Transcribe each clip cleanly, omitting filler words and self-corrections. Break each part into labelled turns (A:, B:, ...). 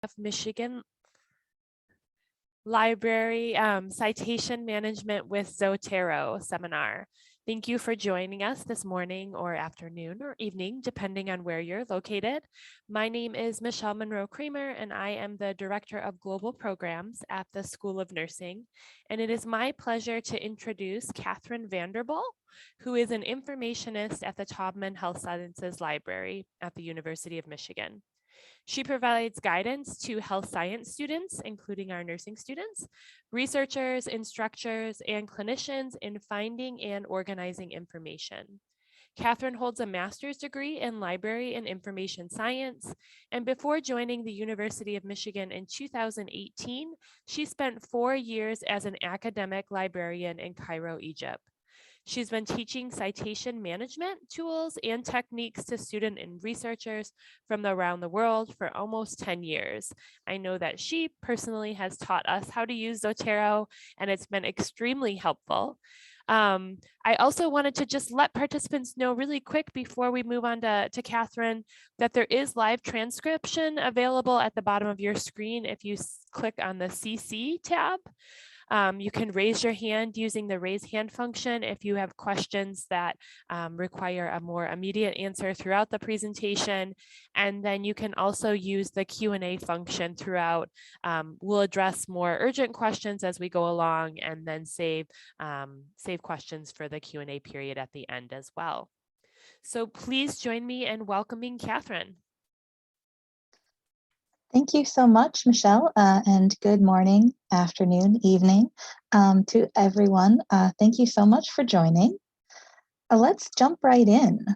A: of Michigan Library Citation Management with Zotero seminar. Thank you for joining us this morning or afternoon or evening, depending on where you're located. My name is Michelle Monroe Kramer, and I am the Director of Global Programs at the School of Nursing. And it is my pleasure to introduce Kathryn Vanderbilt, who is an informationist at the Taubman Health Sciences Library at the University of Michigan. She provides guidance to health science students, including our nursing students, researchers, instructors, and clinicians in finding and organizing information. Kathryn holds a master's degree in library and information science, and before joining the University of Michigan in 2018, she spent 4 years as an academic librarian in Cairo, Egypt. She's been teaching citation management tools and techniques to students and researchers from around the world for almost 10 years. I know that she personally has taught us how to use Zotero, and it's been extremely helpful. I also wanted to just let participants know really quick before we move on to Kathryn that there is live transcription available at the bottom of your screen if you click on the CC tab. You can raise your hand using the raise hand function if you have questions that require a more immediate answer throughout the presentation. And then you can also use the Q&A function throughout. We'll address more urgent questions as we go along and then save questions for the Q&A period at the end as well. So please join me in welcoming Kathryn.
B: Thank you so much, Michelle, and good morning, afternoon, evening to everyone. Thank you so much for joining. Let's jump right in.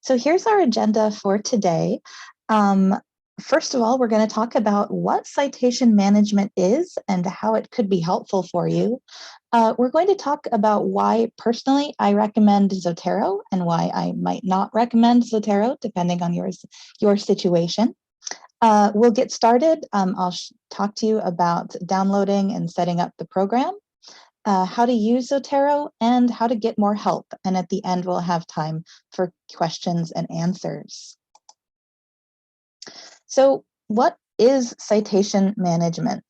B: So here's our agenda for today. First of all, we're going to talk about what citation management is and how it could be helpful for you. We're going to talk about why personally I recommend Zotero and why I might not recommend Zotero, depending on your situation. We'll get started. I'll talk to you about downloading and setting up the program, how to use Zotero, and how to get more help. And at the end, we'll have time for questions and answers. So what is citation management?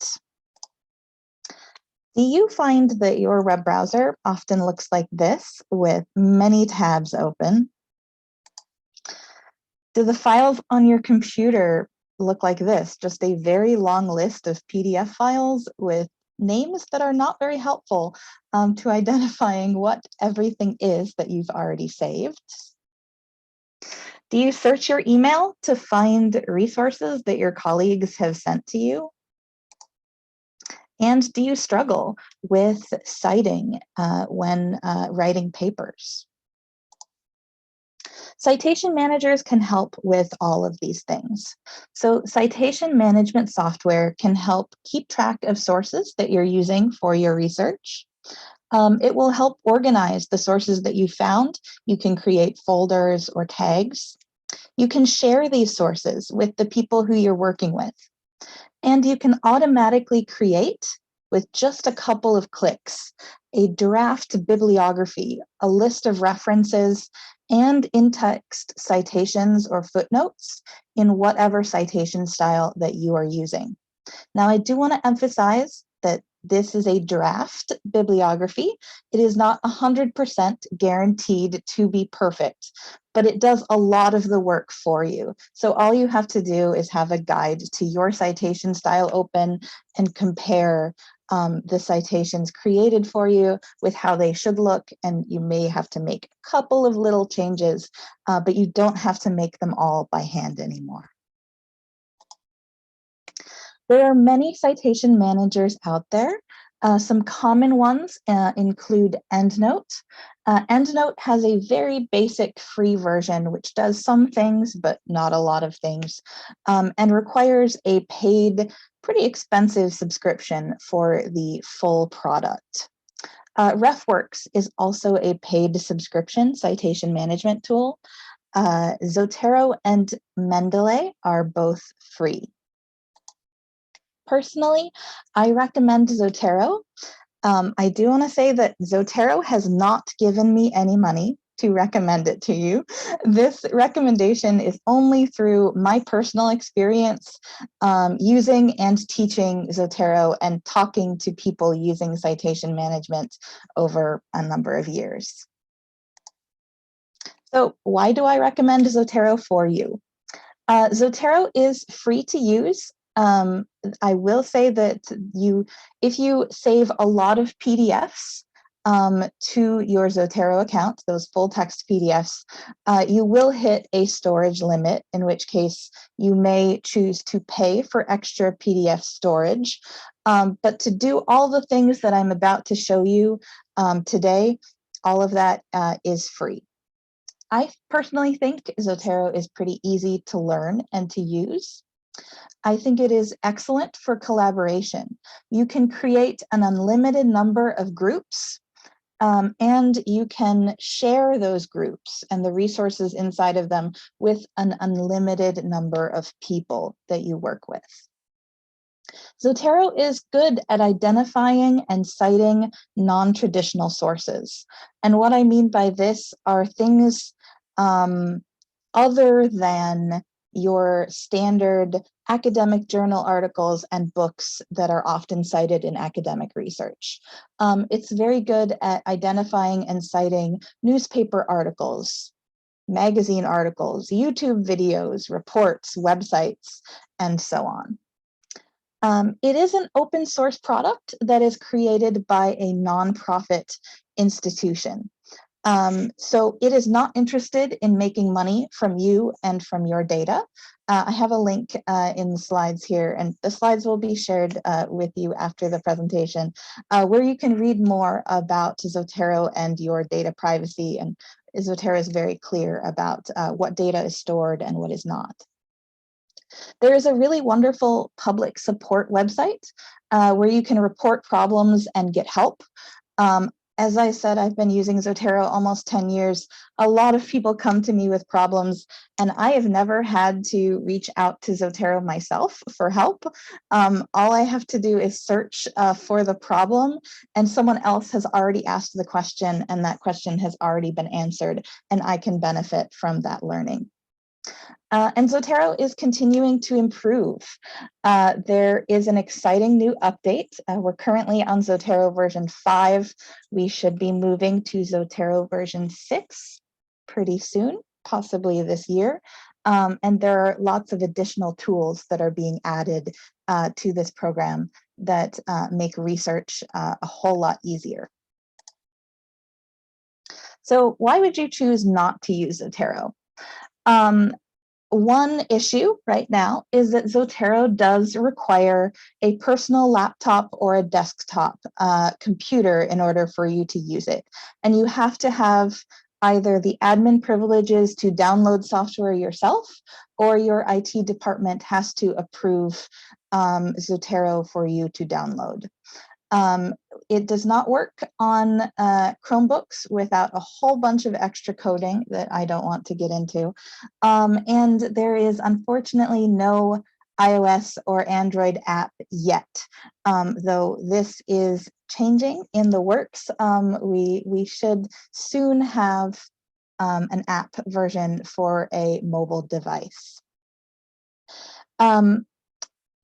B: Do you find that your web browser often looks like this with many tabs open? Do the files on your computer look like this, just a very long list of PDF files with names that are not very helpful to identifying what everything is that you've already saved? Do you search your email to find resources that your colleagues have sent to you? And do you struggle with citing when writing papers? Citation managers can help with all of these things. So citation management software can help keep track of sources that you're using for your research. It will help organize the sources that you found. You can create folders or tags. You can share these sources with the people who you're working with. And you can automatically create, with just a couple of clicks, a draft bibliography, a list of references, and in-text citations or footnotes in whatever citation style that you are using. Now, I do want to emphasize that this is a draft bibliography. It is not 100% guaranteed to be perfect, but it does a lot of the work for you. So all you have to do is have a guide to your citation style open and compare the citations created for you with how they should look, and you may have to make a couple of little changes, but you don't have to make them all by hand anymore. There are many citation managers out there. Some common ones include EndNote. EndNote has a very basic free version, which does some things, but not a lot of things, and requires a paid, pretty expensive subscription for the full product. RefWorks is also a paid subscription citation management tool. Zotero and Mendeley are both free. Personally, I recommend Zotero. I do want to say that Zotero has not given me any money. to recommend it to you. This recommendation is only through my personal experience using and teaching Zotero and talking to people using citation management over a number of years. So why do I recommend Zotero for you? Zotero is free to use. I will say that if you save a lot of PDFs to your Zotero account, those full text PDFs, you will hit a storage limit, in which case you may choose to pay for extra PDF storage. But to do all the things that I'm about to show you today, all of that is free. I personally think Zotero is pretty easy to learn and to use. I think it is excellent for collaboration. You can create an unlimited number of groups, and you can share those groups and the resources inside of them with an unlimited number of people that you work with. Zotero is good at identifying and citing non-traditional sources. And what I mean by this are things other than your standard academic journal articles and books that are often cited in academic research. It's very good at identifying and citing newspaper articles, magazine articles, YouTube videos, reports, websites, and so on. It is an open source product that is created by a nonprofit institution. So it is not interested in making money from you and from your data. I have a link in the slides here, and the slides will be shared with you after the presentation, where you can read more about Zotero and your data privacy. And Zotero is very clear about what data is stored and what is not. There is a really wonderful public support website where you can report problems and get help. As I said, I've been using Zotero almost 10 years. A lot of people come to me with problems, and I have never had to reach out to Zotero myself for help. All I have to do is search for the problem, and someone else has already asked the question, and that question has already been answered, and I can benefit from that learning. And Zotero is continuing to improve. There is an exciting new update. We're currently on Zotero version 5. We should be moving to Zotero version 6 pretty soon, possibly this year. And there are lots of additional tools that are being added to this program that make research a whole lot easier. So why would you choose not to use Zotero? One issue right now is that Zotero does require a personal laptop or a desktop computer in order for you to use it. And you have to have either the admin privileges to download software yourself, or your IT department has to approve Zotero for you to download. It does not work on Chromebooks without a whole bunch of extra coding that I don't want to get into. And there is unfortunately no iOS or Android app yet, though this is changing in the works. We should soon have an app version for a mobile device.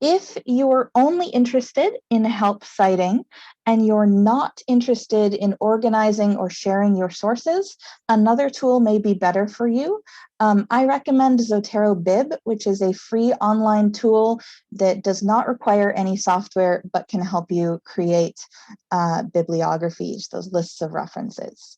B: If you're only interested in help citing and you're not interested in organizing or sharing your sources, another tool may be better for you. I recommend Zotero Bib, which is a free online tool that does not require any software, but can help you create bibliographies, those lists of references.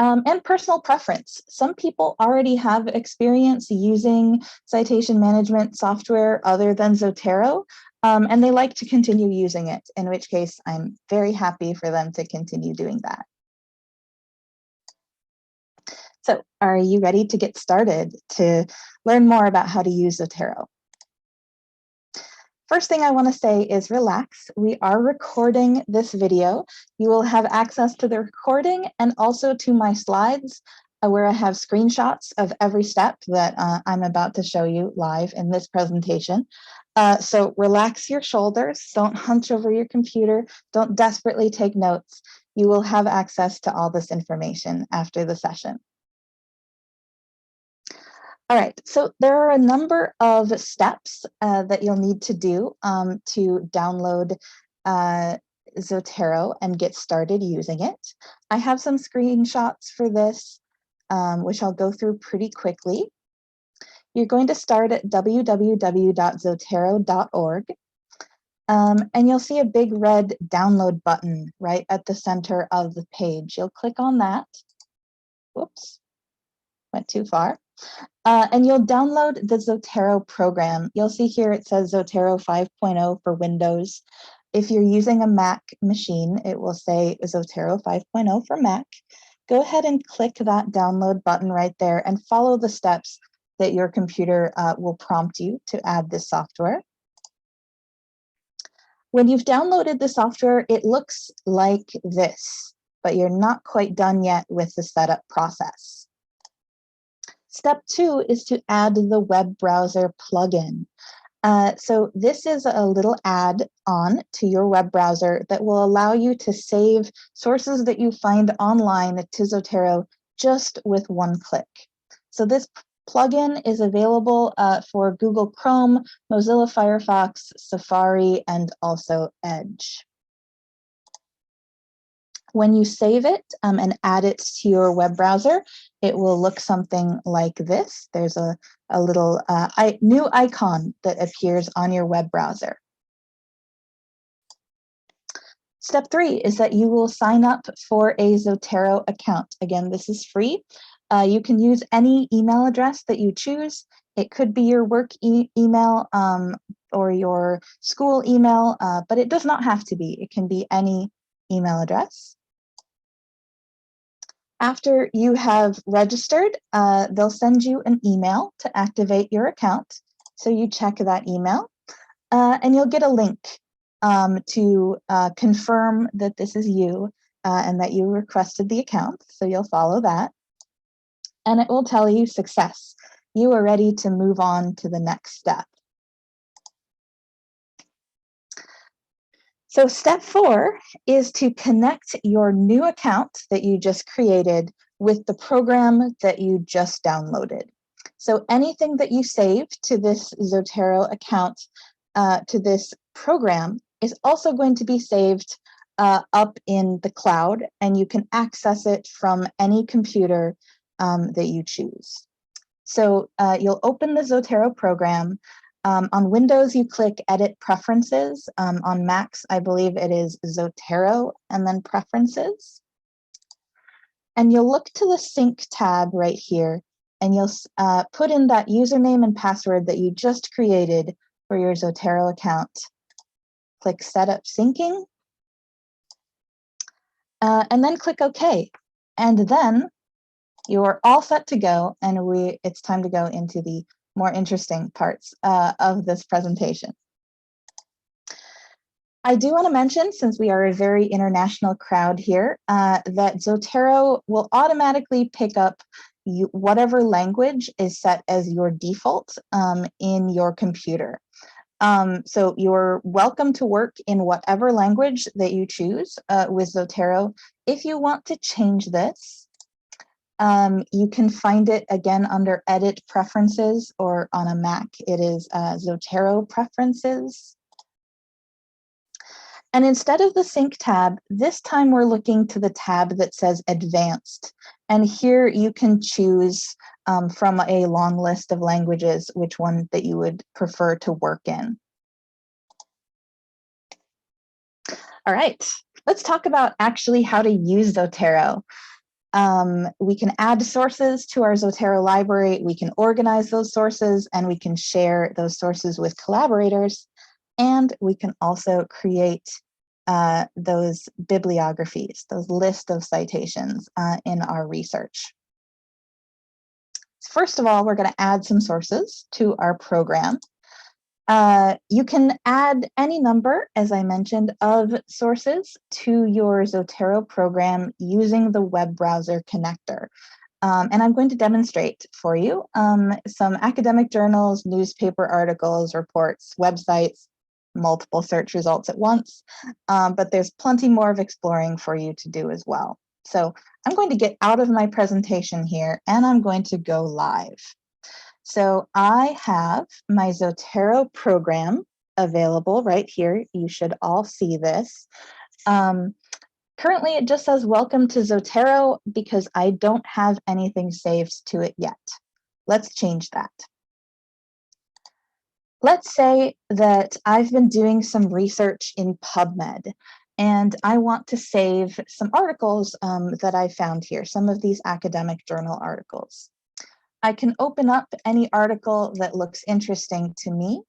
B: And personal preference. Some people already have experience using citation management software other than Zotero, and they like to continue using it, in which case I'm very happy for them to continue doing that. So are you ready to get started to learn more about how to use Zotero? First thing I want to say is relax. We are recording this video. You will have access to the recording and also to my slides where I have screenshots of every step that I'm about to show you live in this presentation. So relax your shoulders. Don't hunch over your computer. Don't desperately take notes. you will have access to all this information after the session. All right, so there are a number of steps that you'll need to do to download Zotero and get started using it. I have some screenshots for this, which I'll go through pretty quickly. You're going to start at www.zotero.org, and you'll see a big red download button right at the center of the page. You'll click on that. Whoops, went too far. And you'll download the Zotero program. You'll see here it says Zotero 5.0 for Windows. If you're using a Mac machine, it will say Zotero 5.0 for Mac. Go ahead and click that download button right there and follow the steps that your computer will prompt you to add this software. When you've downloaded the software, it looks like this, but you're not quite done yet with the setup process. Step 2 is to add the web browser plugin. So this is a little add-on to your web browser that will allow you to save sources that you find online to Zotero just with one click. So this plugin is available for Google Chrome, Mozilla Firefox, Safari, and also Edge. When you save it and add it to your web browser, it will look something like this. There's a little new icon that appears on your web browser. Step 3 is that you will sign up for a Zotero account. Again, this is free. You can use any email address that you choose. It could be your work email or your school email, but it does not have to be. It can be any email address. After you have registered, they'll send you an email to activate your account. So you check that email and you'll get a link to confirm that this is you and that you requested the account. So you'll follow that. And it will tell you success. You are ready to move on to the next step. So step 4 is to connect your new account that you just created with the program that you just downloaded. So anything that you save to this Zotero account, to this program, is also going to be saved up in the cloud, and you can access it from any computer that you choose. So you'll open the Zotero program. On Windows, you click Edit Preferences. On Macs, I believe it is Zotero and then Preferences. And you'll look to the Sync tab right here, and you'll put in that username and password that you just created for your Zotero account. Click Setup Syncing, and then click OK. And then you're all set to go, and it's time to go into the more interesting parts of this presentation. I do want to mention, since we are a very international crowd here, that Zotero will automatically pick up whatever language is set as your default in your computer. So you're welcome to work in whatever language that you choose with Zotero. If you want to change this, you can find it again under Edit Preferences, or on a Mac, it is Zotero Preferences. And instead of the Sync tab, this time we're looking to the tab that says Advanced. And here you can choose from a long list of languages which one that you would prefer to work in. All right, let's talk about actually how to use Zotero. We can add sources to our Zotero library, we can organize those sources, and we can share those sources with collaborators. And we can also create those bibliographies, those list of citations in our research. First of all, we're going to add some sources to our program. You can add any number, as I mentioned, of sources to your Zotero program using the web browser connector. And I'm going to demonstrate for you some academic journals, newspaper articles, reports, websites, multiple search results at once, but there's plenty more of exploring for you to do as well. So I'm going to get out of my presentation here and I'm going to go live. So I have my Zotero program available right here. You should all see this. Currently, it just says welcome to Zotero because I don't have anything saved to it yet. Let's change that. Let's say that I've been doing some research in PubMed and I want to save some articles that I found here, some of these academic journal articles. I can open up any article that looks interesting to me.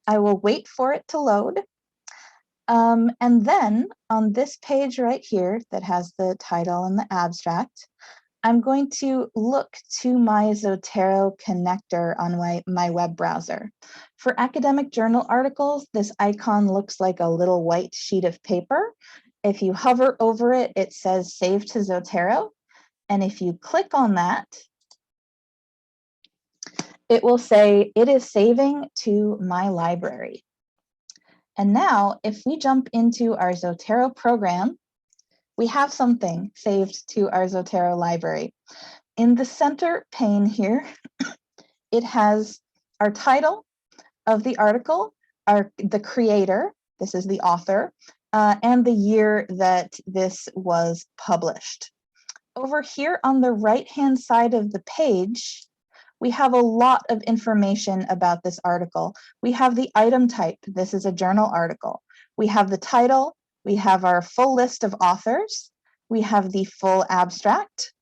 B: I will wait for it to load. And then on this page right here that has the title and the abstract, I'm going to look to my Zotero connector on my web browser. For academic journal articles, this icon looks like a little white sheet of paper. If you hover over it, it says Save to Zotero. And if you click on that, it will say it is saving to my library. And now if we jump into our Zotero program, we have something saved to our Zotero library. In the center pane here, it has our title of the article, the creator, this is the author, and the year that this was published. Over here on the right-hand side of the page, we have a lot of information about this article. We have the item type. This is a journal article. We have the title. We have our full list of authors. We have the full abstract.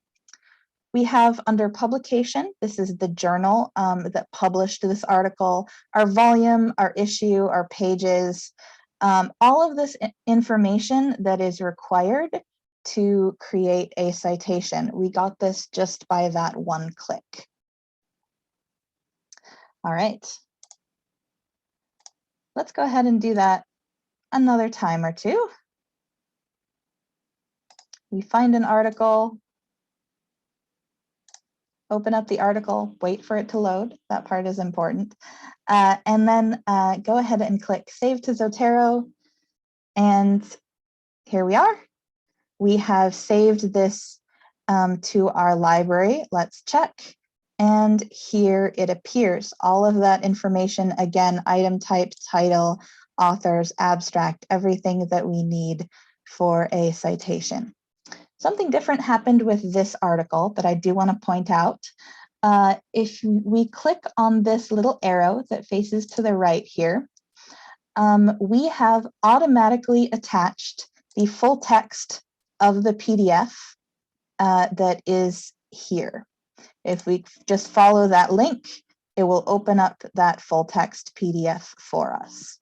B: We have under publication, this is the journal that published this article, our volume, our issue, our pages, all of this information that is required to create a citation. We got this just by that one click. All right. Let's go ahead and do that another time or two. We find an article, open up the article, wait for it to load. That part is important. And then go ahead and click Save to Zotero. And here we are. We have saved this to our library. Let's check. And here it appears. All of that information, again, item type, title, authors, abstract, everything that we need for a citation. Something different happened with this article that I do want to point out. If we click on this little arrow that faces to the right here, we have automatically attached the full text of the PDF that is here. If we just follow that link, it will open up that full text PDF for us.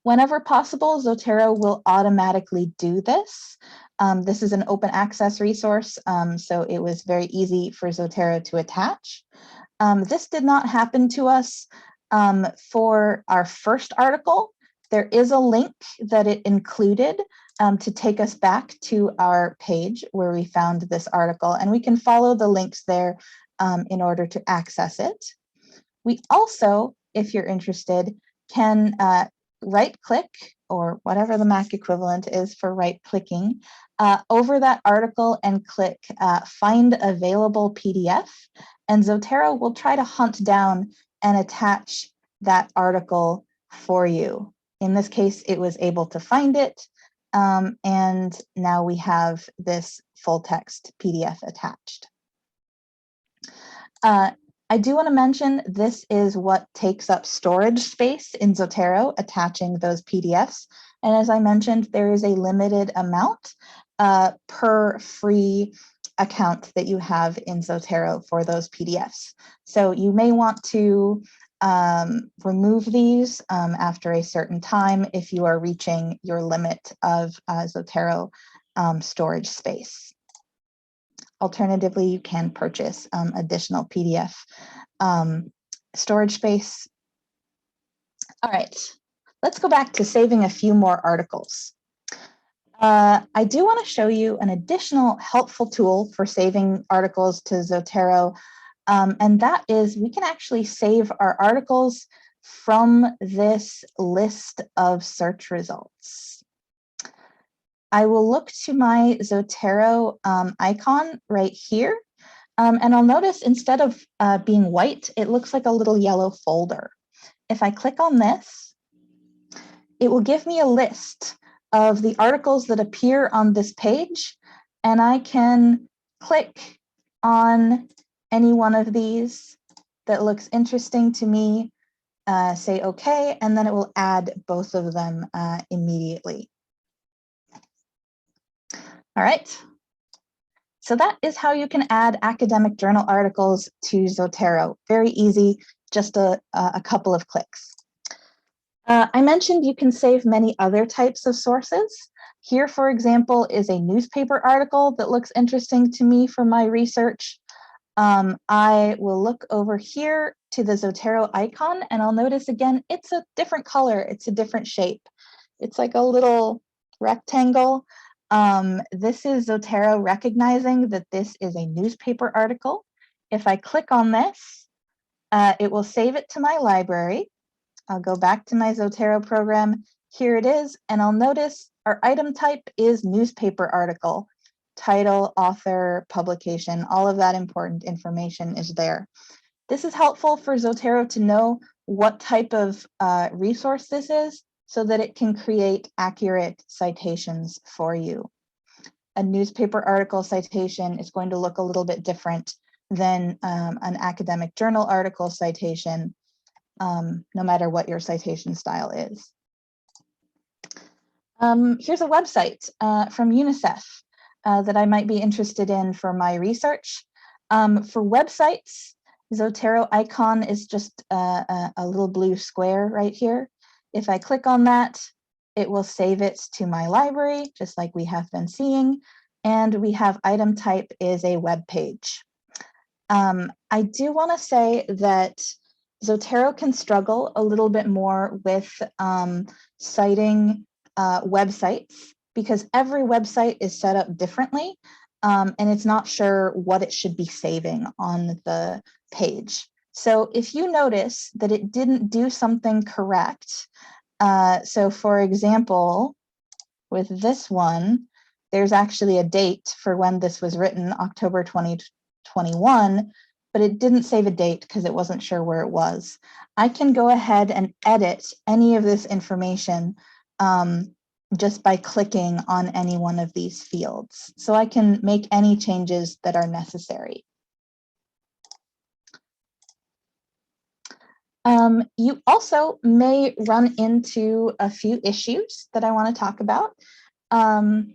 B: Whenever possible, Zotero will automatically do this. This is an open access resource, so it was very easy for Zotero to attach. This did not happen to us for our first article. There is a link that it included to take us back to our page where we found this article, and we can follow the links there in order to access it. We also, if you're interested, can right-click, or whatever the Mac equivalent is for right-clicking, over that article and click Find Available PDF, and Zotero will try to hunt down and attach that article for you. In this case, it was able to find it, and now we have this full text PDF attached. I do want to mention this is what takes up storage space in Zotero, attaching those PDFs. And as I mentioned, there is a limited amount per free account that you have in Zotero for those PDFs. So you may want to remove these after a certain time if you are reaching your limit of Zotero storage space. Alternatively, you can purchase additional PDF storage space. All right, let's go back to saving a few more articles. I do want to show you an additional helpful tool for saving articles to Zotero, and that is we can actually save our articles from this list of search results? I will look to my Zotero icon right here, and I'll notice instead of being white, it looks like a little yellow folder. If I click on this, it will give me a list of the articles that appear on this page, and I can click on any one of these that looks interesting to me, say OK, and then it will add both of them immediately. All right. So that is how you can add academic journal articles to Zotero. Very easy, just a couple of clicks. I mentioned you can save many other types of sources. Here, for example, is a newspaper article that looks interesting to me for my research. I will look over here to the Zotero icon, and I'll notice again, it's a different color. It's a different shape. It's like a little rectangle. This is Zotero recognizing that this is a newspaper article. If I click on this, it will save it to my library. I'll go back to my Zotero program. Here it is, and I'll notice our item type is newspaper article. Title, author, publication, all of that important information is there. This is helpful for Zotero to know what type of resource this is so that it can create accurate citations for you. A newspaper article citation is going to look a little bit different than an academic journal article citation, no matter what your citation style is. Here's a website from UNICEF that I might be interested in for my research. For websites, Zotero icon is just a little blue square right here. If I click on that, it will save it to my library, just like we have been seeing. And we have item type is a web page. I do want to say that Zotero can struggle a little bit more with citing websites because every website is set up differently, and it's not sure what it should be saving on the page. So if you notice that it didn't do something correct, so for example, with this one, there's actually a date for when this was written, October 2021, but it didn't save a date because it wasn't sure where it was. I can go ahead and edit any of this information just by clicking on any one of these fields. So I can make any changes that are necessary. You also may run into a few issues that I want to talk about. Preet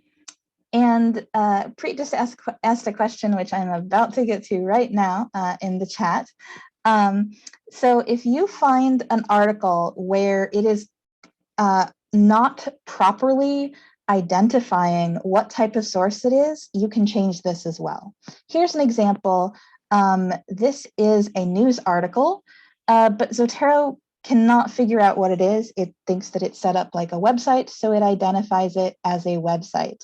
B: just asked a question, which I'm about to get to right now in the chat. So if you find an article where it is not properly identifying what type of source it is, you can change this as well. Here's an example. This is a news article, but Zotero cannot figure out what it is. It thinks that it's set up like a website, so it identifies it as a website.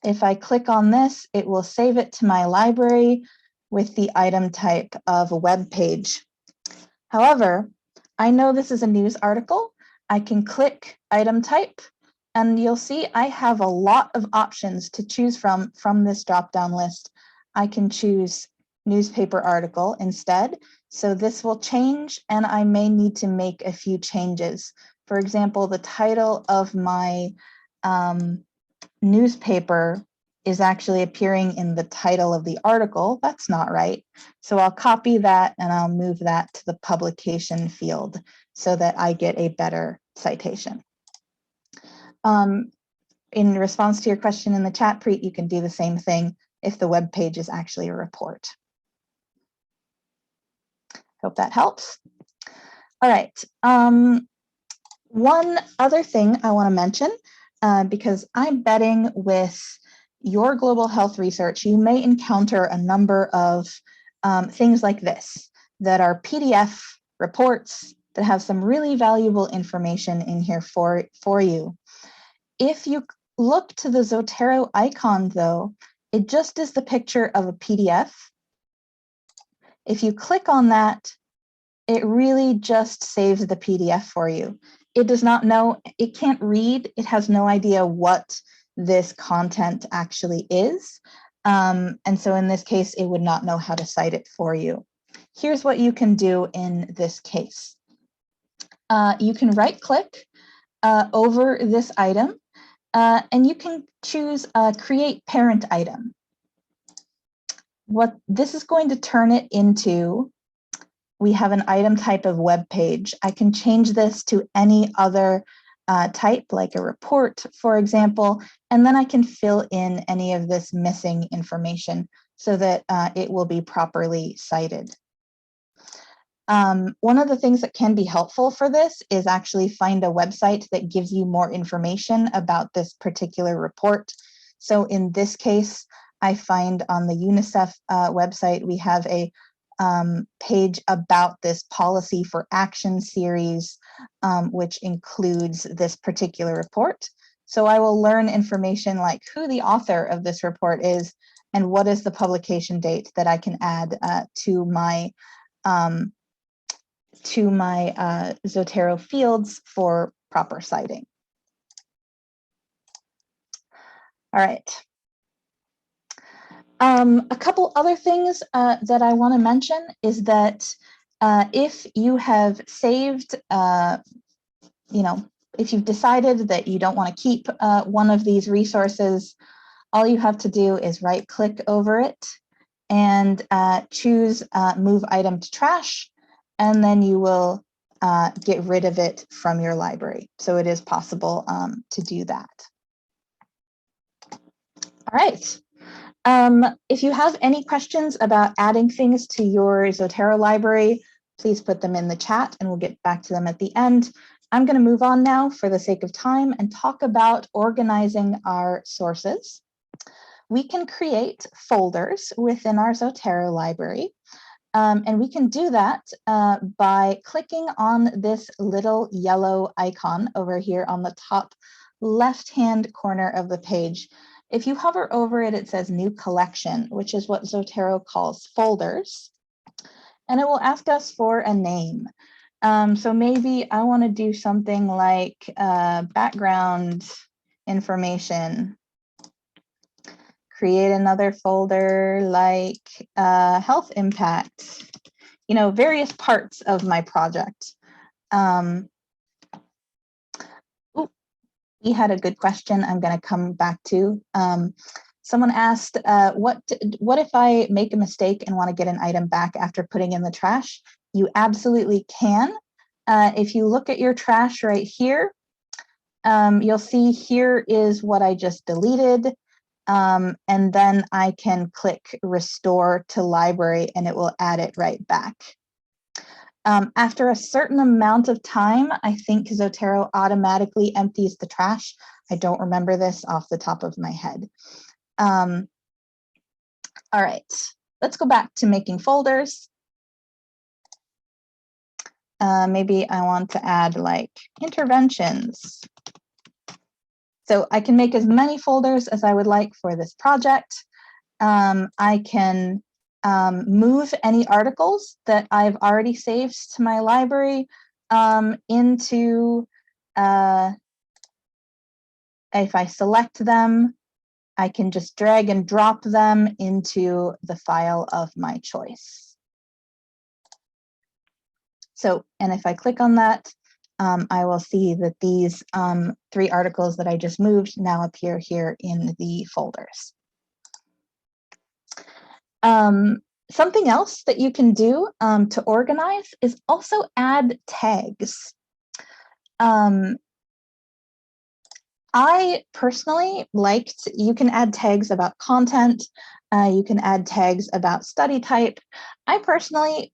B: If I click on this, it will save it to my library with the item type of a web page. However, I know this is a news article. I can click item type, and you'll see I have a lot of options to choose from this drop-down list. I can choose newspaper article instead. So this will change, and I may need to make a few changes. For example, the title of my newspaper is actually appearing in the title of the article. That's not right. So I'll copy that and I'll move that to the publication field so that I get a better citation. In response to your question in the chat, Preet, you can do the same thing if the web page is actually a report. Hope that helps. All right. One other thing I want to mention, because I'm betting with your global health research, you may encounter a number of things like this that are PDF reports that have some really valuable information in here for you. If you look to the Zotero icon, though, it just is the picture of a PDF. If you click on that, it really just saves the PDF for you. It does not know, it can't read, it has no idea what this content actually is. And so in this case, it would not know how to cite it for you. Here's what you can do in this case. You can right-click over this item, and you can choose Create Parent Item. What this is going to turn it into, we have an item type of web page. I can change this to any other type, like a report, for example, and then I can fill in any of this missing information so that it will be properly cited. One of the things that can be helpful for this is actually find a website that gives you more information about this particular report. So in this case, I find on the UNICEF website, we have a page about this policy for action series, which includes this particular report. So I will learn information like who the author of this report is and what is the publication date that I can add to my Zotero fields for proper citing. All right. A couple other things that I want to mention is that if you have saved, if you've decided that you don't want to keep one of these resources, all you have to do is right-click over it and choose Move Item to Trash, and then you will get rid of it from your library. So it is possible to do that. All right. If you have any questions about adding things to your Zotero library, please put them in the chat and we'll get back to them at the end. I'm going to move on now for the sake of time and talk about organizing our sources. We can create folders within our Zotero library. And we can do that by clicking on this little yellow icon over here on the top left-hand corner of the page. If you hover over it, it says New Collection, which is what Zotero calls folders. And it will ask us for a name. So maybe I want to do something like background information. Create another folder like health impact, various parts of my project. We had a good question I'm going to come back to. Someone asked, what if I make a mistake and want to get an item back after putting in the trash? You absolutely can. If you look at your trash right here, you'll see here is what I just deleted. And then I can click Restore to Library and it will add it right back. After a certain amount of time, I think Zotero automatically empties the trash. I don't remember this off the top of my head. All right, let's go back to making folders. Maybe I want to add like interventions. So I can make as many folders as I would like for this project. I can move any articles that I've already saved to my library into, if I select them, I can just drag and drop them into the file of my choice. So, and if I click on that, I will see that these 3 articles that I just moved now appear here in the folders. Something else that you can do to organize is also add tags. I personally liked, you can add tags about content, you can add tags about study type. I personally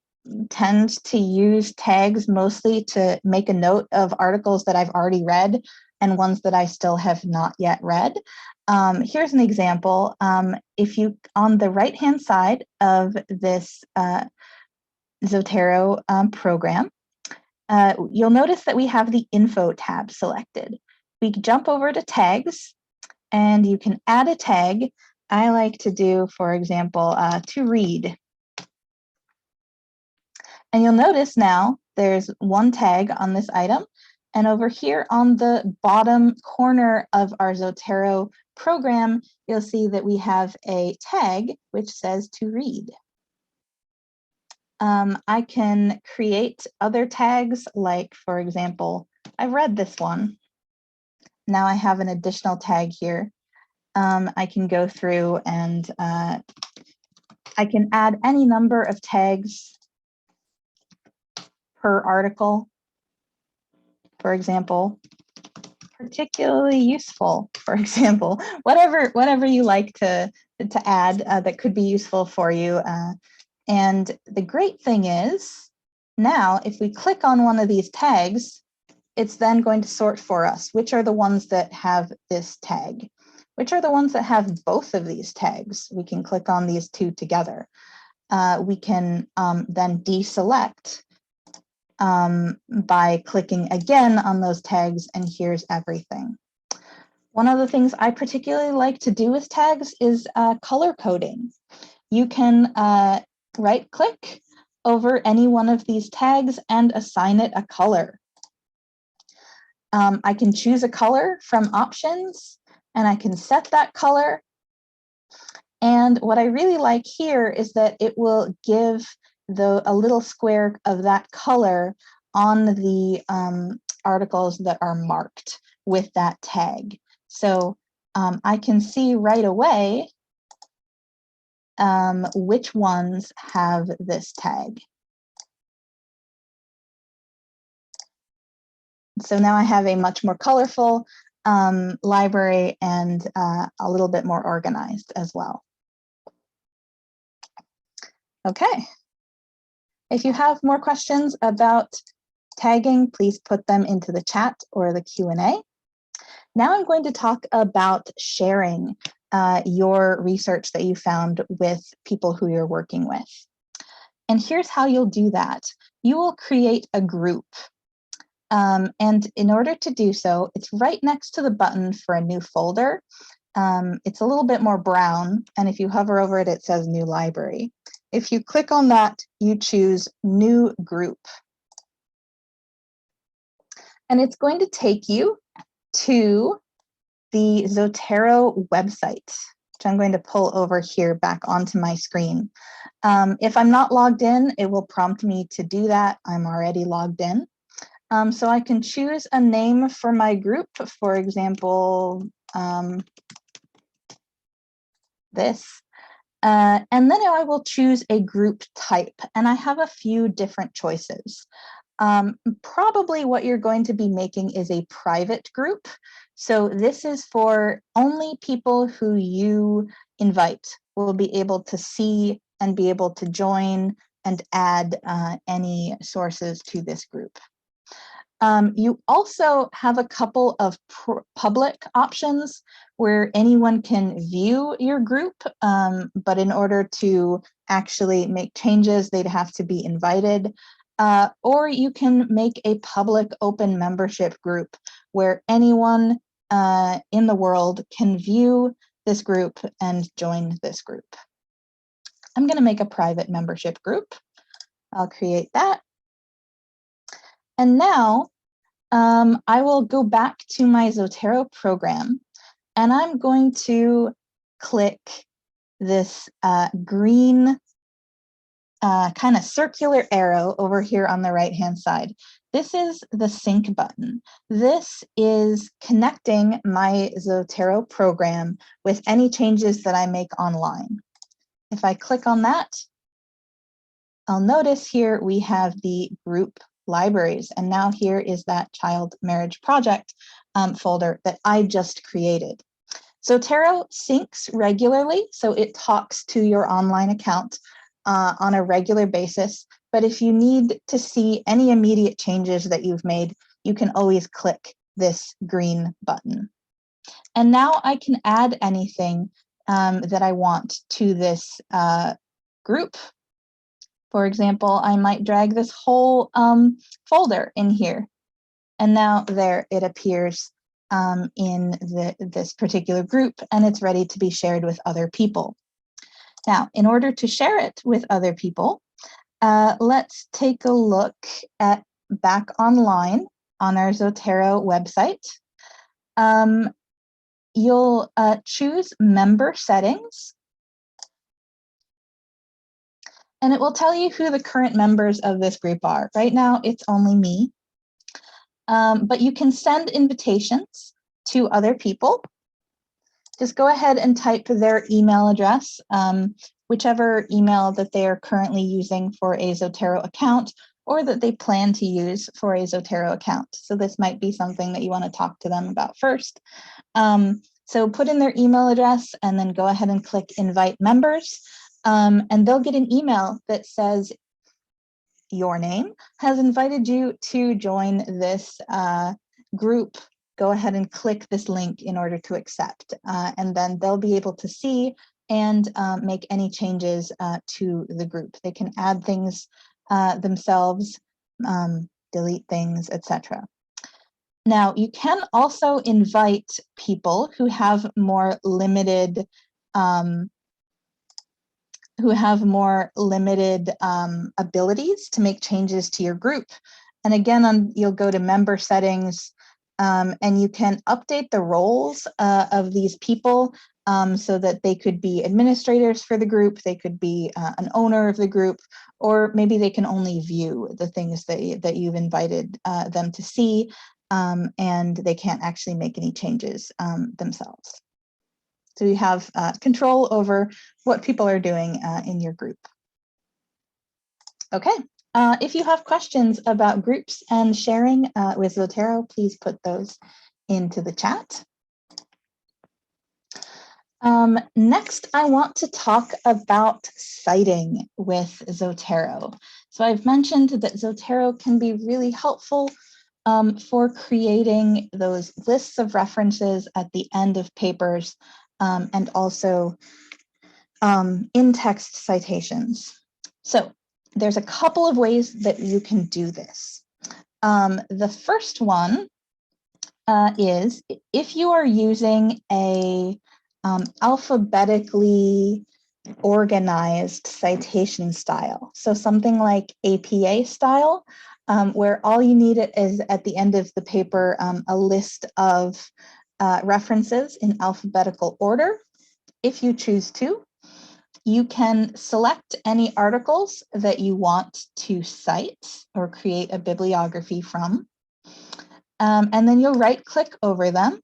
B: tend to use tags mostly to make a note of articles that I've already read and ones that I still have not yet read. Here's an example. If you, on the right-hand side of this Zotero program, you'll notice that we have the Info tab selected. We jump over to Tags, and you can add a tag. I like to do, for example, to read. And you'll notice now there's one tag on this item. And over here on the bottom corner of our Zotero program, you'll see that we have a tag which says to read. I can create other tags, like, for example, I've read this one. Now I have an additional tag here. I can go through and I can add any number of tags per article. For example, particularly useful, for example, whatever you like to add that could be useful for you. And the great thing is, now if we click on one of these tags, it's then going to sort for us which are the ones that have this tag, which are the ones that have both of these tags. We can click on these two together. We can then deselect by clicking again on those tags, and here's everything. One of the things I particularly like to do with tags is color coding. You can right-click over any one of these tags and assign it a color. I can choose a color from options, and I can set that color. And what I really like here is that it will give a little square of that color on the articles that are marked with that tag. So I can see right away which ones have this tag. So now I have a much more colorful library and a little bit more organized as well. Okay. If you have more questions about tagging, please put them into the chat or the Q&A. Now I'm going to talk about sharing your research that you found with people who you're working with. And here's how you'll do that. You will create a group. And in order to do so, it's right next to the button for a new folder. It's a little bit more brown, and if you hover over it, it says New Library. If you click on that, you choose New Group. And it's going to take you to the Zotero website, which I'm going to pull over here back onto my screen. If I'm not logged in, it will prompt me to do that. I'm already logged in. So I can choose a name for my group, for example, this. And then I will choose a group type, and I have a few different choices. Probably what you're going to be making is a private group. So this is for only people who you invite will be able to see and be able to join and add any sources to this group. You also have a couple of public options where anyone can view your group, but in order to actually make changes, they'd have to be invited. Or you can make a public open membership group where anyone in the world can view this group and join this group. I'm going to make a private membership group. I'll create that. And now I will go back to my Zotero program, and I'm going to click this green kind of circular arrow over here on the right-hand side. This is the sync button. This is connecting my Zotero program with any changes that I make online. If I click on that, I'll notice here we have the group libraries, and now here is that child marriage project folder that I just created. Zotero syncs regularly, so it talks to your online account on a regular basis, but if you need to see any immediate changes that you've made, you can always click this green button. And now I can add anything that I want to this group. For example, I might drag this whole folder in here, and now there it appears in this particular group, and it's ready to be shared with other people. Now, in order to share it with other people, let's take a look at back online on our Zotero website. You'll choose member settings, and it will tell you who the current members of this group are. Right now, it's only me, but you can send invitations to other people. Just go ahead and type their email address, whichever email that they are currently using for a Zotero account or that they plan to use for a Zotero account. So this might be something that you want to talk to them about first. So put in their email address and then go ahead and click invite members, and they'll get an email that says your name has invited you to join this group. Go ahead and click this link in order to accept, and then they'll be able to see and make any changes to the group. They can add things themselves, delete things, etc. Now, you can also invite people who have more limited abilities to make changes to your group. And again, you'll go to member settings, and you can update the roles of these people so that they could be administrators for the group, they could be an owner of the group, or maybe they can only view the things that you've invited them to see, and they can't actually make any changes themselves. So you have control over what people are doing in your group. Okay, if you have questions about groups and sharing with Zotero, please put those into the chat. Next, I want to talk about citing with Zotero. So I've mentioned that Zotero can be really helpful for creating those lists of references at the end of papers, and also in-text citations. So there's a couple of ways that you can do this. The first one is if you are using a alphabetically organized citation style, so something like APA style, where all you need is at the end of the paper a list of references in alphabetical order. If you choose to, you can select any articles that you want to cite or create a bibliography from, and then you'll right-click over them,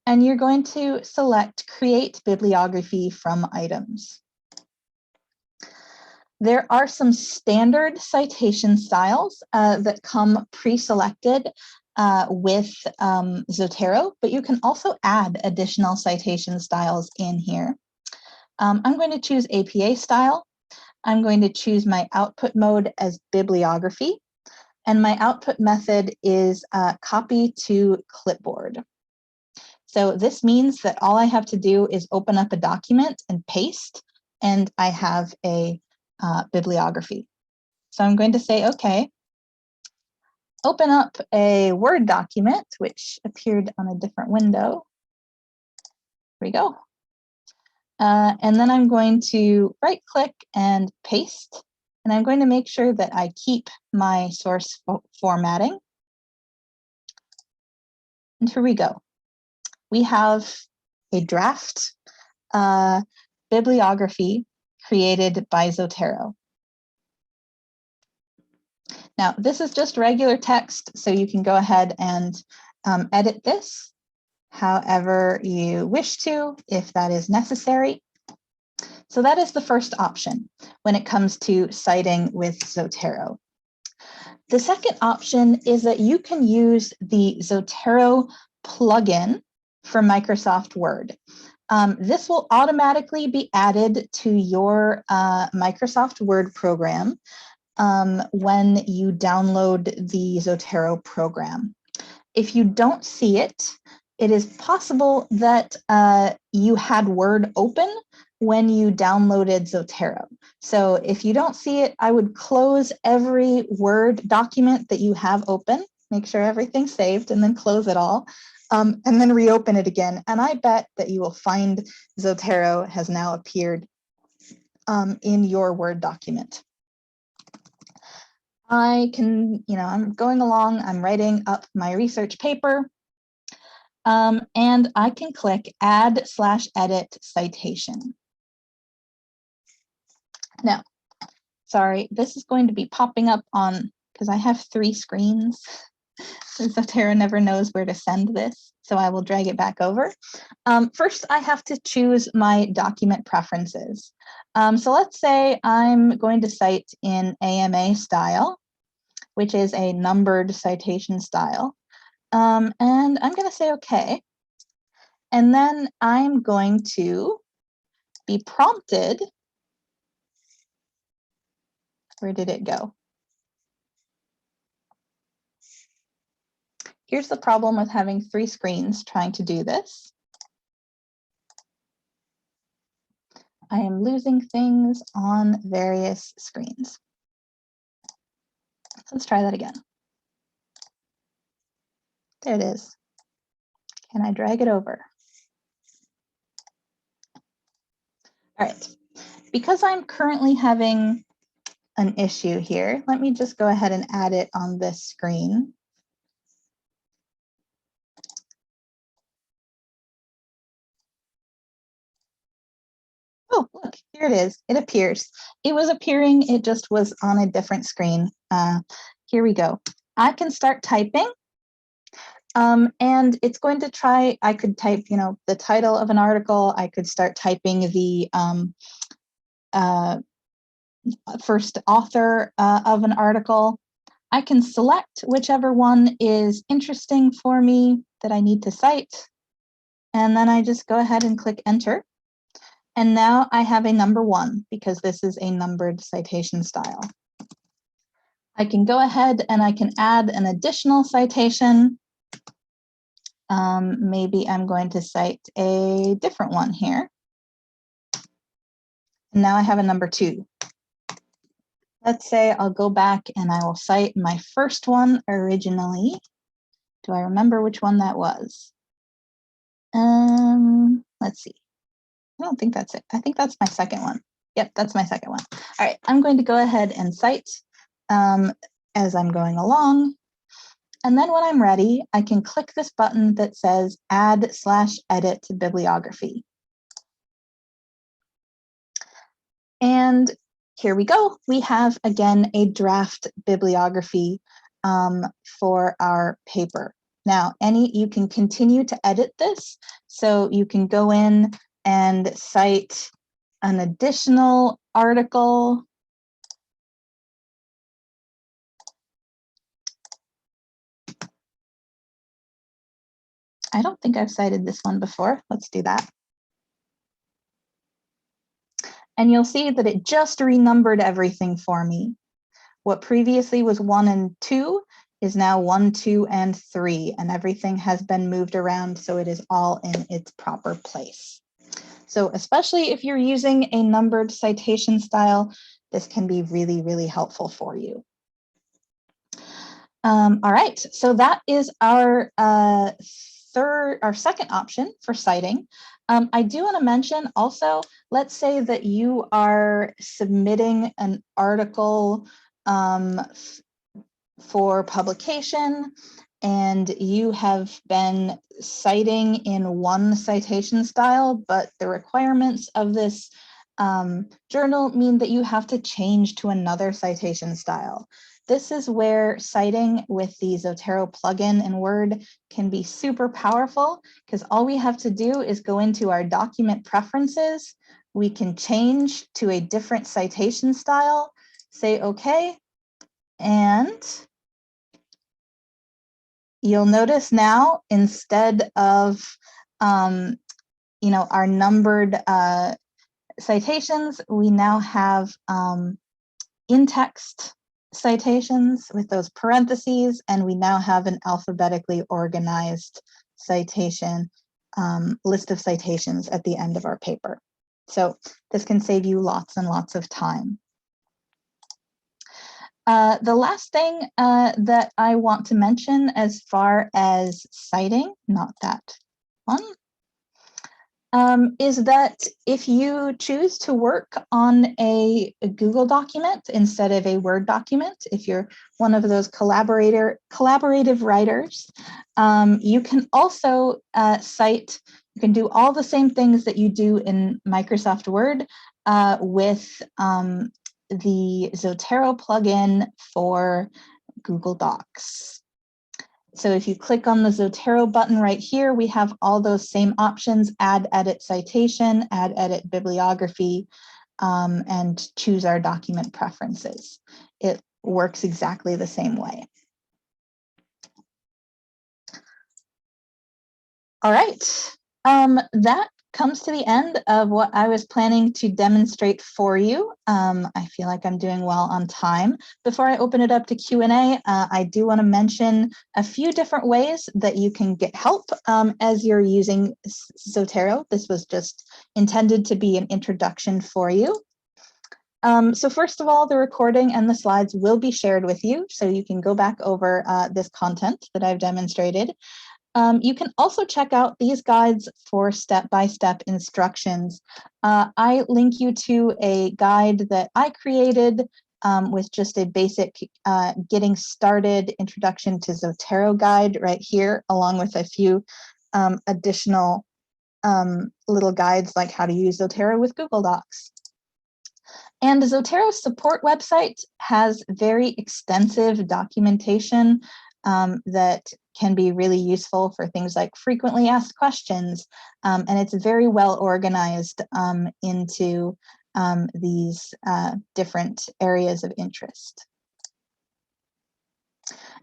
B: and you're going to select Create Bibliography from Items. There are some standard citation styles that come pre-selected with Zotero, but you can also add additional citation styles in here. I'm going to choose APA style. I'm going to choose my output mode as bibliography, and my output method is copy to clipboard. So this means that all I have to do is open up a document and paste, and I have a bibliography. So I'm going to say, okay, open up a Word document, which appeared on a different window. Here we go. And then I'm going to right-click and paste, and I'm going to make sure that I keep my source formatting. And here we go. We have a draft bibliography created by Zotero. Now, this is just regular text, so you can go ahead and edit this however you wish to, if that is necessary. So that is the first option when it comes to citing with Zotero. The second option is that you can use the Zotero plugin for Microsoft Word. This will automatically be added to your Microsoft Word program when you download the Zotero program. If you don't see it, it is possible that you had Word open when you downloaded Zotero. So if you don't see it, I would close every Word document that you have open, make sure everything's saved, and then close it all, and then reopen it again. And I bet that you will find Zotero has now appeared in your Word document. I can, I'm going along, I'm writing up my research paper, and I can click add/edit citation. Now, sorry, this is going to be popping up on, because I have 3 screens. So Zotero never knows where to send this, so I will drag it back over. First, I have to choose my document preferences. So let's say I'm going to cite in AMA style, which is a numbered citation style. And I'm going to say OK. And then I'm going to be prompted. Where did it go? Here's the problem with having 3 screens trying to do this. I am losing things on various screens. Let's try that again. There it is. Can I drag it over? All right. Because I'm currently having an issue here, let me just go ahead and add it on this screen. Oh, look, here it is. It appears. It was appearing, it just was on a different screen. Here we go. I can start typing. And it's going to try, I could type, the title of an article. I could start typing the first author of an article. I can select whichever one is interesting for me that I need to cite. And then I just go ahead and click enter. And now I have a number 1 because this is a numbered citation style. I can go ahead and I can add an additional citation. Maybe I'm going to cite a different one here. And now I have a number 2. Let's say I'll go back and I will cite my first one originally. Do I remember which one that was? Let's see. I don't think that's it. I think that's my second one. Yep, that's my second one. All right, I'm going to go ahead and cite as I'm going along. And then when I'm ready, I can click this button that says add/edit bibliography. And here we go. We have, again, a draft bibliography for our paper. Now, you can continue to edit this. So you can go in and cite an additional article. I don't think I've cited this one before. Let's do that. And you'll see that it just renumbered everything for me. What previously was 1 and 2 is now 1, 2, and 3, and everything has been moved around so it is all in its proper place. So especially if you're using a numbered citation style, this can be really, really helpful for you. All right, so that is our second option for citing. I do want to mention also, let's say that you are submitting an article for publication and you have been citing in one citation style, but the requirements of this journal mean that you have to change to another citation style. This is where citing with the Zotero plugin in Word can be super powerful, because all we have to do is go into our document preferences. We can change to a different citation style, say OK, and you'll notice now, instead of our numbered citations, we now have in-text citations with those parentheses, and we now have an alphabetically organized citation list of citations at the end of our paper. So this can save you lots and lots of time. The last thing that I want to mention as far as citing, not that one, is that if you choose to work on a Google document instead of a Word document, if you're one of those collaborative writers, you can also cite, you can do all the same things that you do in Microsoft Word with the Zotero plugin for Google Docs. So if you click on the Zotero button right here, we have all those same options: add, edit citation, add, edit bibliography, and choose our document preferences. It works exactly the same way. All right, that comes to the end of what I was planning to demonstrate for you. I feel like I'm doing well on time. Before I open it up to Q&A, I do want to mention a few different ways that you can get help as you're using Zotero. This was just intended to be an introduction for you. So first of all, the recording and the slides will be shared with you, so you can go back over this content that I've demonstrated. You can also check out these guides for step-by-step instructions. I link you to a guide that I created with just a basic getting started introduction to Zotero guide right here, along with a few additional little guides like how to use Zotero with Google Docs. And the Zotero support website has very extensive documentation that can be really useful for things like frequently asked questions. And it's very well organized into these different areas of interest.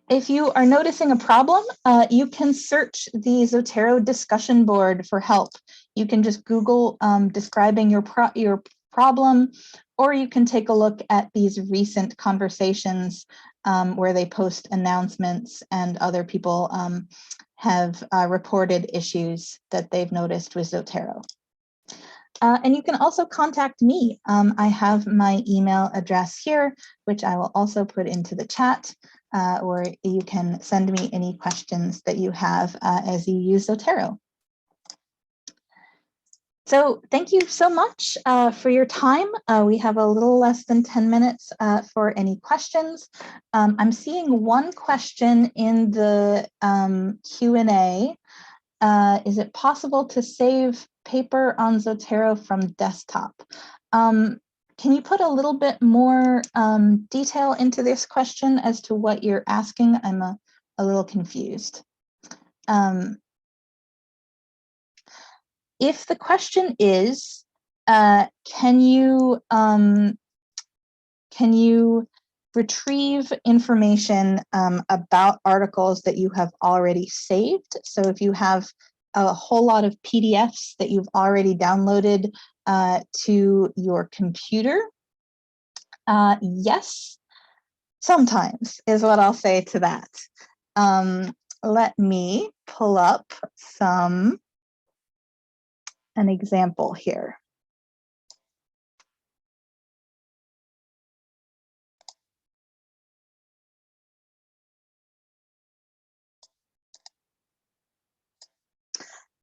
B: If you are noticing a problem, you can search the Zotero discussion board for help. You can just Google describing your problem, or you can take a look at these recent conversations where they post announcements and other people have reported issues that they've noticed with Zotero. And you can also contact me. I have my email address here, which I will also put into the chat, or you can send me any questions that you have as you use Zotero. So thank you so much for your time. We have a little less than 10 minutes for any questions. I'm seeing one question in the Q&A. Is it possible to save paper on Zotero from desktop? Can you put a little bit more detail into this question as to what you're asking? I'm a little confused. If the question is, can you retrieve information about articles that you have already saved? So if you have a whole lot of PDFs that you've already downloaded to your computer, yes, sometimes is what I'll say to that. Let me pull up an example here.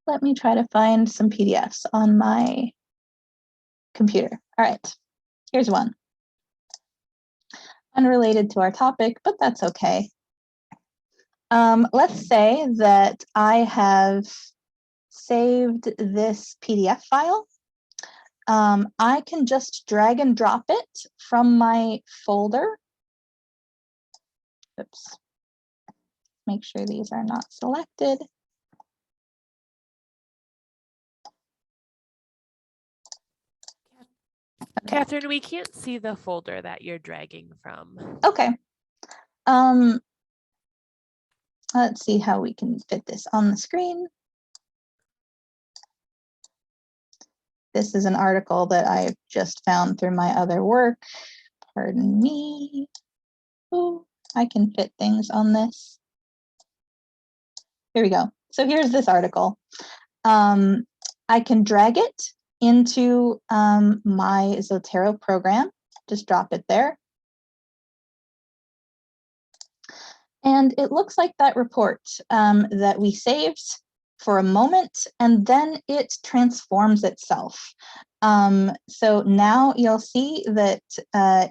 B: Let me try to find some PDFs on my computer. All right, here's one. Unrelated to our topic, but that's okay. Let's say that I have saved this PDF file. I can just drag and drop it from my folder. Oops. Make sure these are not selected.
A: Kathryn, we can't see the folder that you're dragging from.
B: Okay. Let's see how we can fit this on the screen. This is an article that I've just found through my other work. Pardon me. Ooh, I can fit things on this. Here we go. So here's this article. I can drag it into my Zotero program. Just drop it there. And it looks like that report that we saved for a moment, and then it transforms itself. So now you'll see that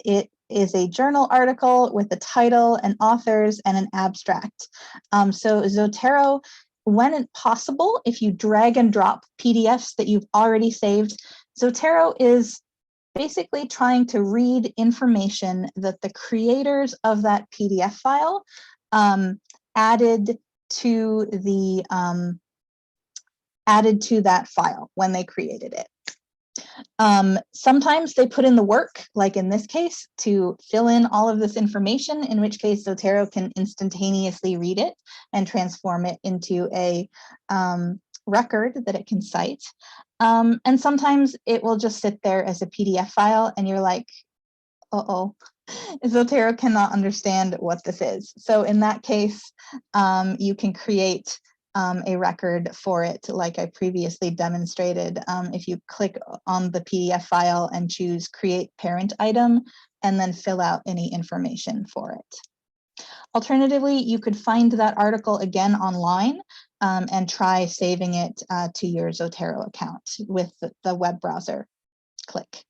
B: it is a journal article with a title and authors and an abstract. So Zotero, when possible, if you drag and drop PDFs that you've already saved, Zotero is basically trying to read information that the creators of that PDF file added to that file when they created it. Sometimes they put in the work, like in this case, to fill in all of this information, in which case Zotero can instantaneously read it and transform it into a record that it can cite. And sometimes it will just sit there as a PDF file and you're like, uh-oh, Zotero cannot understand what this is. So in that case, you can create a record for it, like I previously demonstrated. If you click on the PDF file and choose Create Parent Item, and then fill out any information for it. Alternatively, you could find that article again online and try saving it to your Zotero account with the web browser. Click.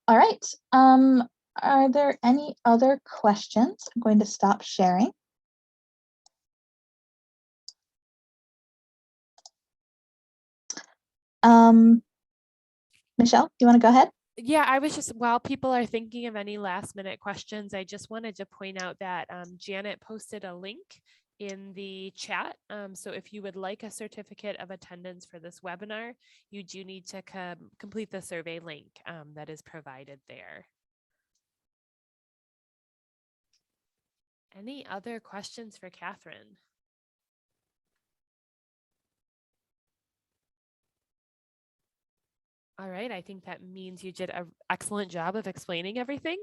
B: All right. Are there any other questions? I'm going to stop sharing. Michelle, do you want to go ahead?
A: Yeah, I was just, while people are thinking of any last minute questions, I just wanted to point out that Janet posted a link in the chat. So if you would like a certificate of attendance for this webinar, you do need to complete the survey link that is provided there. Any other questions for Kathryn? All right, I think that means you did an excellent job of explaining everything.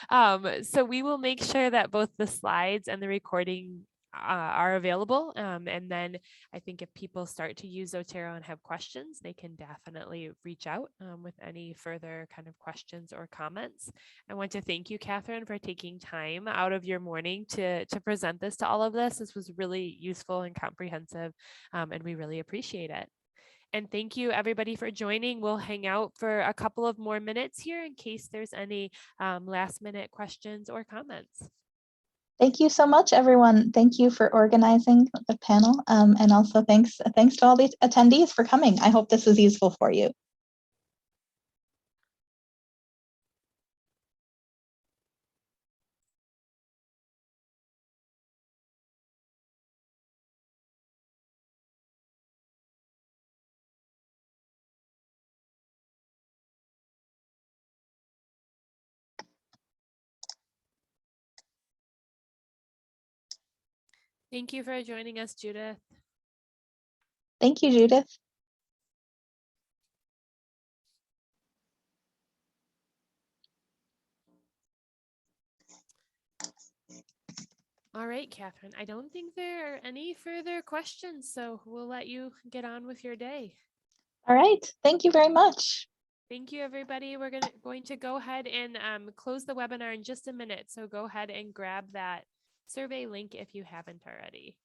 A: So we will make sure that both the slides and the recording are available. And then I think if people start to use Zotero and have questions, they can definitely reach out with any further kind of questions or comments. I want to thank you, Kathryn, for taking time out of your morning to present this to all of this. This was really useful and comprehensive, and we really appreciate it. And thank you everybody for joining. We'll hang out for a couple of more minutes here in case there's any last minute questions or comments.
B: Thank you so much, everyone. Thank you for organizing the panel. And also thanks to all the attendees for coming. I hope this was useful for you.
A: Thank you for joining us, Judith.
B: Thank you, Judith.
A: All right, Kathryn, I don't think there are any further questions, so we'll let you get on with your day.
B: All right, thank you very much.
A: Thank you, everybody. We're going to go ahead and close the webinar in just a minute, so go ahead and grab that survey link if you haven't already.